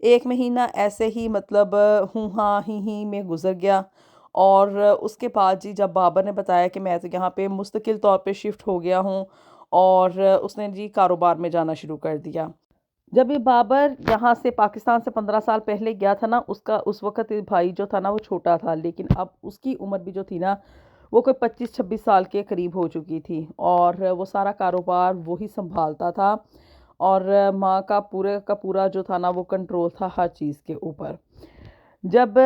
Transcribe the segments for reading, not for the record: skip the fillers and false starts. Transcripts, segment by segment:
1 مہینہ ایسے ہی مطلب ہوں ہاں ہی میں گزر گیا، اور اس کے بعد جی جب بابر نے بتایا کہ میں تو یہاں پہ مستقل طور پہ شفٹ ہو گیا ہوں، اور اس نے جی کاروبار میں جانا شروع کر دیا۔ جب یہ بابر یہاں سے پاکستان سے 15 سال پہلے گیا تھا نا، اس وقت بھائی جو تھا نا وہ چھوٹا تھا، لیکن اب اس کی عمر بھی جو تھی نا وہ کوئی 25-26 سال کے قریب ہو چکی تھی، اور وہ سارا کاروبار وہی سنبھالتا تھا، اور ماں کا پورا جو تھا نا وہ کنٹرول تھا ہر چیز کے اوپر۔ جب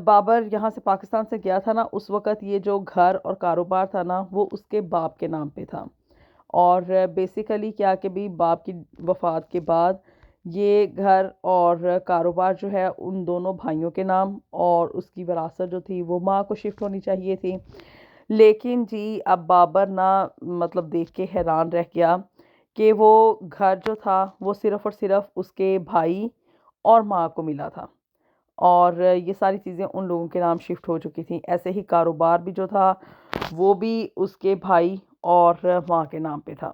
بابر یہاں سے پاکستان سے گیا تھا نا، اس وقت یہ جو گھر اور کاروبار تھا نا وہ اس کے باپ کے نام پہ تھا، اور بیسیکلی کیا کہ بھی باپ کی وفات کے بعد یہ گھر اور کاروبار جو ہے ان دونوں بھائیوں کے نام، اور اس کی وراثت جو تھی وہ ماں کو شفٹ ہونی چاہیے تھی۔ لیکن جی اب بابر نا مطلب دیکھ کے حیران رہ گیا کہ وہ گھر جو تھا وہ صرف اور صرف اس کے بھائی اور ماں کو ملا تھا، اور یہ ساری چیزیں ان لوگوں کے نام شفٹ ہو چکی تھیں۔ ایسے ہی کاروبار بھی جو تھا وہ بھی اس کے بھائی اور ماں کے نام پہ تھا۔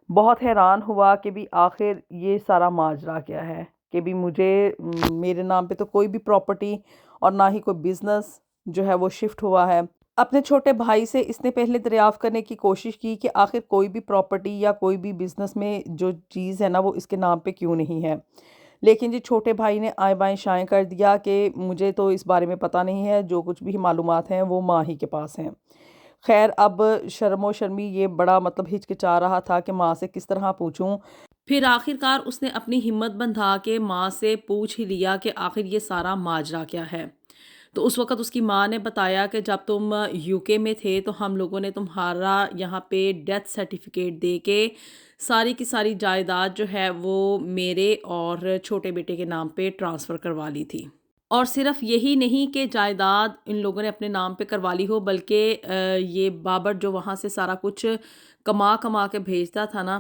بہت حیران ہوا کہ بھی آخر یہ سارا ماجرا کیا ہے، کہ بھی میرے نام پہ تو کوئی بھی پراپرٹی اور نہ ہی کوئی بزنس جو ہے وہ شفٹ ہوا ہے۔ اپنے چھوٹے بھائی سے اس نے پہلے دریافت کرنے کی کوشش کی کہ آخر کوئی بھی پراپرٹی یا کوئی بھی بزنس میں جو چیز ہے نا وہ اس کے نام پہ کیوں نہیں ہے، لیکن جی چھوٹے بھائی نے آئیں بائیں شائیں کر دیا کہ مجھے تو اس بارے میں پتہ نہیں ہے، جو کچھ بھی معلومات ہیں وہ ماں ہی کے پاس ہیں۔ خیر اب شرم و شرمی یہ بڑا مطلب ہچکچا رہا تھا کہ ماں سے کس طرح پوچھوں۔ پھر آخر کار اس نے اپنی ہمت بندھا کے ماں سے پوچھ ہی لیا کہ آخر یہ سارا ماجرا کیا ہے۔ تو اس وقت اس کی ماں نے بتایا کہ جب تم یو کے میں تھے تو ہم لوگوں نے تمہارا یہاں پہ ڈیتھ سرٹیفکیٹ دے کے ساری کی ساری جائیداد جو ہے وہ میرے اور چھوٹے بیٹے کے نام پہ ٹرانسفر کروا لی تھی۔ اور صرف یہی نہیں کہ جائیداد ان لوگوں نے اپنے نام پہ کروا لی ہو، بلکہ یہ بابر جو وہاں سے سارا کچھ کما کے بھیجتا تھا نا،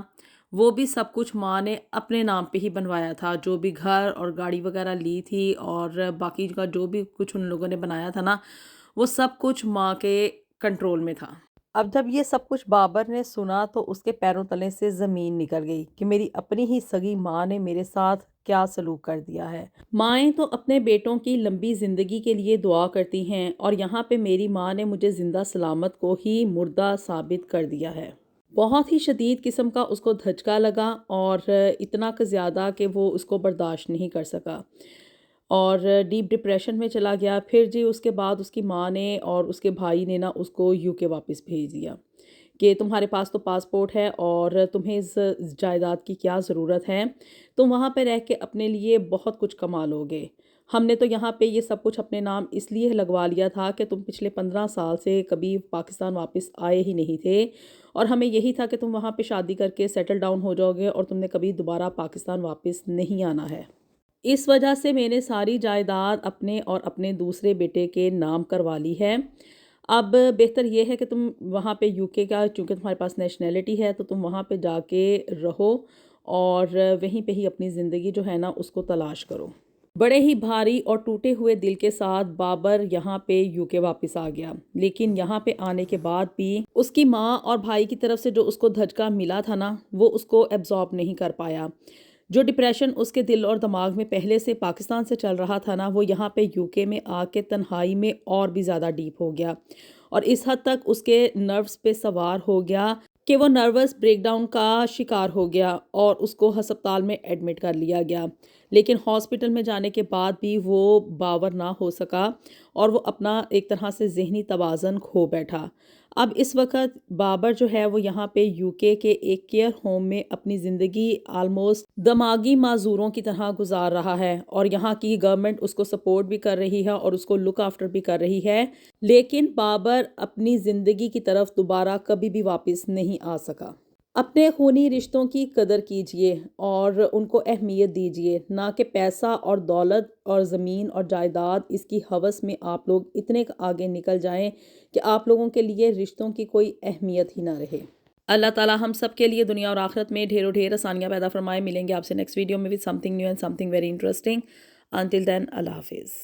وہ بھی سب کچھ ماں نے اپنے نام پہ ہی بنوایا تھا۔ جو بھی گھر اور گاڑی وغیرہ لی تھی اور باقی کا جو بھی کچھ ان لوگوں نے بنایا تھا نا، وہ سب کچھ ماں کے کنٹرول میں تھا۔ اب جب یہ سب کچھ بابر نے سنا تو اس کے پیروں تلے سے زمین نکل گئی کہ میری اپنی ہی سگی ماں نے میرے ساتھ کیا سلوک کر دیا ہے۔ مائیں تو اپنے بیٹوں کی لمبی زندگی کے لیے دعا کرتی ہیں، اور یہاں پہ میری ماں نے مجھے زندہ سلامت کو ہی مردہ ثابت کر دیا ہے۔ بہت ہی شدید قسم کا اس کو دھچکا لگا، اور اتنا کہ زیادہ کہ وہ اس کو برداشت نہیں کر سکا، اور ڈیپ ڈپریشن میں چلا گیا۔ پھر جی اس کے بعد اس کی ماں نے اور اس کے بھائی نے نا اس کو یو کے واپس بھیج دیا کہ تمہارے پاس تو پاسپورٹ ہے اور تمہیں اس جائیداد کی کیا ضرورت ہے، تم وہاں پہ رہ کے اپنے لیے بہت کچھ کما لو گے۔ ہم نے تو یہاں پہ یہ سب کچھ اپنے نام اس لیے لگوا لیا تھا کہ تم پچھلے 15 سال سے کبھی پاکستان واپس آئے ہی نہیں تھے، اور ہمیں یہی تھا کہ تم وہاں پہ شادی کر کے سیٹل ڈاؤن ہو جاؤ گے اور تم نے کبھی دوبارہ پاکستان واپس نہیں آنا ہے۔ اس وجہ سے میں نے ساری جائیداد اپنے اور اپنے دوسرے بیٹے کے نام کروا لی ہے۔ اب بہتر یہ ہے کہ تم وہاں پہ یو کے کا چونکہ تمہارے پاس نیشنلٹی ہے تو تم وہاں پہ جا کے رہو، اور وہیں پہ ہی اپنی زندگی جو ہے نا اس کو تلاش کرو۔ بڑے ہی بھاری اور ٹوٹے ہوئے دل کے ساتھ بابر یہاں پہ یو کے واپس آ گیا، لیکن یہاں پہ آنے کے بعد بھی اس کی ماں اور بھائی کی طرف سے جو اس کو دھچکا ملا تھا نا وہ اس کو ایبزارب نہیں کر پایا۔ جو ڈپریشن اس کے دل اور دماغ میں پہلے سے پاکستان سے چل رہا تھا نا وہ یہاں پہ یو کے میں آ کے تنہائی میں اور بھی زیادہ ڈیپ ہو گیا، اور اس حد تک اس کے نروز پہ سوار ہو گیا کہ وہ نروس بریک ڈاؤن کا شکار ہو گیا، اور اس کو ہسپتال میں ایڈمٹ کر لیا گیا۔ لیکن ہاسپٹل میں جانے کے بعد بھی وہ باور نہ ہو سکا، اور وہ اپنا ایک طرح سے ذہنی توازن کھو بیٹھا۔ اب اس وقت بابر جو ہے وہ یہاں پہ یو کے ایک کیئر ہوم میں اپنی زندگی آلموسٹ دماغی معذوروں کی طرح گزار رہا ہے، اور یہاں کی گورنمنٹ اس کو سپورٹ بھی کر رہی ہے اور اس کو لک آفٹر بھی کر رہی ہے، لیکن بابر اپنی زندگی کی طرف دوبارہ کبھی بھی واپس نہیں آ سکا۔ اپنے خونی رشتوں کی قدر کیجئے اور ان کو اہمیت دیجئے، نہ کہ پیسہ اور دولت اور زمین اور جائیداد اس کی ہوس میں آپ لوگ اتنے آگے نکل جائیں کہ آپ لوگوں کے لیے رشتوں کی کوئی اہمیت ہی نہ رہے۔ اللہ تعالیٰ ہم سب کے لیے دنیا اور آخرت میں ڈھیر و ڈھیر آسانیاں پیدا فرمائے۔ ملیں گے آپ سے نیکسٹ ویڈیو میں with something new and something very interesting. Until then, اللہ حافظ۔